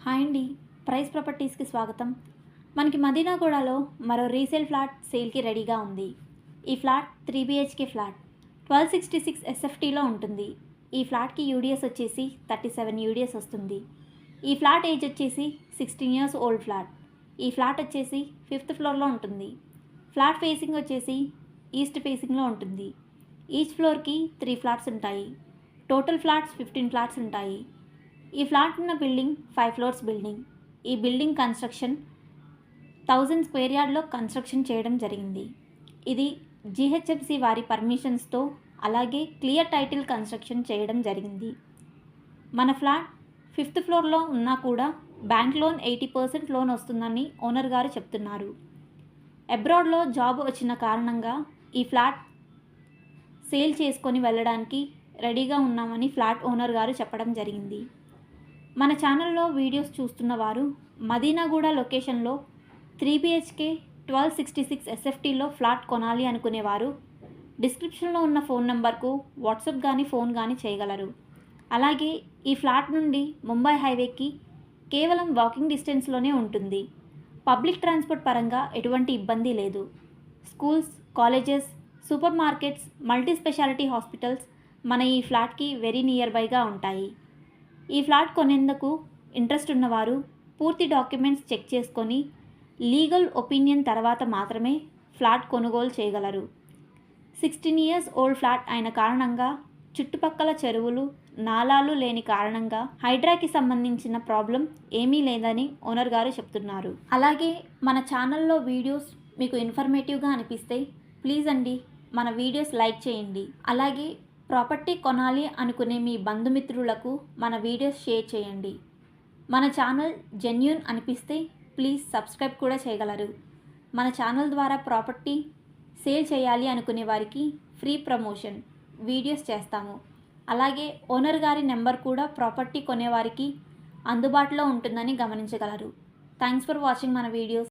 Hi అండి. Price ప్రాపర్టీస్కి స్వాగతం. మనకి మదీనాగూడలో మరో రీసేల్ ఫ్లాట్ సేల్కి రెడీగా ఉంది. ఈ ఫ్లాట్ 3 BHK ఫ్లాట్ 1266 SFTలో ఉంటుంది. ఈ ఫ్లాట్కి యూడిఎస్ వచ్చేసి 37 యూడిఎస్ వస్తుంది. ఈ ఫ్లాట్ ఏజ్ వచ్చేసి 16 ఇయర్స్ ఓల్డ్ ఫ్లాట్. ఈ ఫ్లాట్ వచ్చేసి 5th ఫ్లోర్లో ఉంటుంది. ఫ్లాట్ ఫేసింగ్ వచ్చేసి ఈస్ట్ ఫేసింగ్లో ఉంటుంది. ఈచ్ ఫ్లోర్కి 3 ఫ్లాట్స్ ఉంటాయి. టోటల్ ఫ్లాట్స్ 15 ఫ్లాట్స్ ఉంటాయి. ఈ ఫ్లాట్ ఉన్న బిల్డింగ్ 5 ఫ్లోర్స్ బిల్డింగ్. ఈ బిల్డింగ్ కన్స్ట్రక్షన్ 1000 స్క్వేర్ యార్డ్లో కన్స్ట్రక్షన్ చేయడం జరిగింది. ఇది GHMC వారి పర్మిషన్స్తో అలాగే క్లియర్ టైటిల్ కన్స్ట్రక్షన్ చేయడం జరిగింది. మన ఫ్లాట్ 5th ఫ్లోర్లో ఉన్నా కూడా బ్యాంక్ లోన్ 80% లోన్ వస్తుందని ఓనర్ గారు చెప్తున్నారు. అబ్రాడ్లో జాబ్ వచ్చిన కారణంగా ఈ ఫ్లాట్ సేల్ చేసుకొని వెళ్ళడానికి రెడీగా ఉన్నామని ఫ్లాట్ ఓనర్ గారు చెప్పడం జరిగింది. మన ఛానల్లో వీడియోస్ చూస్తున్న వారు మదీనాగూడ లొకేషన్లో 3 BHK 1266 SFTలో ఫ్లాట్ కొనాలి అనుకునేవారు డిస్క్రిప్షన్లో ఉన్న ఫోన్ నెంబర్కు వాట్సాప్ కానీ ఫోన్ కానీ చేయగలరు. అలాగే ఈ ఫ్లాట్ నుండి ముంబై హైవేకి కేవలం వాకింగ్ డిస్టెన్స్లోనే ఉంటుంది. పబ్లిక్ ట్రాన్స్పోర్ట్ పరంగా ఎటువంటి ఇబ్బంది లేదు. Schools, colleges, super markets, multi speciality hospitals మన ఈ ఫ్లాట్కి వెరీ నియర్ బైగా ఉంటాయి. ఈ ఫ్లాట్ కొనేందుకు ఇంట్రెస్ట్ ఉన్నవారు పూర్తి డాక్యుమెంట్స్ చెక్ చేసుకొని లీగల్ ఒపీనియన్ తర్వాత మాత్రమే ఫ్లాట్ కొనుగోలు చేయగలరు. 16 ఇయర్స్ ఓల్డ్ ఫ్లాట్ అయిన కారణంగా చుట్టుపక్కల చెరువులు, నాలాలు లేని కారణంగా హైడ్రాకి సంబంధించిన ప్రాబ్లం ఏమీ లేదని ఓనర్ గారు చెప్తున్నారు. అలాగే మన ఛానల్లో వీడియోస్ మీకు ఇన్ఫర్మేటివ్గా అనిపిస్తే ప్లీజ్ అండి మన వీడియోస్ లైక్ చేయండి. అలాగే ప్రాపర్టీ కొనాలి అనుకునే మీ బంధుమిత్రులకు మన వీడియోస్ షేర్ చేయండి. మన ఛానల్ జెన్యూన్ అనిపిస్తే ప్లీజ్ సబ్స్క్రైబ్ కూడా చేయగలరు. మన ఛానల్ ద్వారా ప్రాపర్టీ సేల్ చేయాలి అనుకునే వారికి ఫ్రీ ప్రమోషన్ వీడియోస్ చేస్తాము. అలాగే ఓనర్ గారి నెంబర్ కూడా ప్రాపర్టీ కొనేవారికి అందుబాటులో ఉంటుందని గమనించగలరు. థ్యాంక్స్ ఫర్ వాచింగ్ మన వీడియోస్.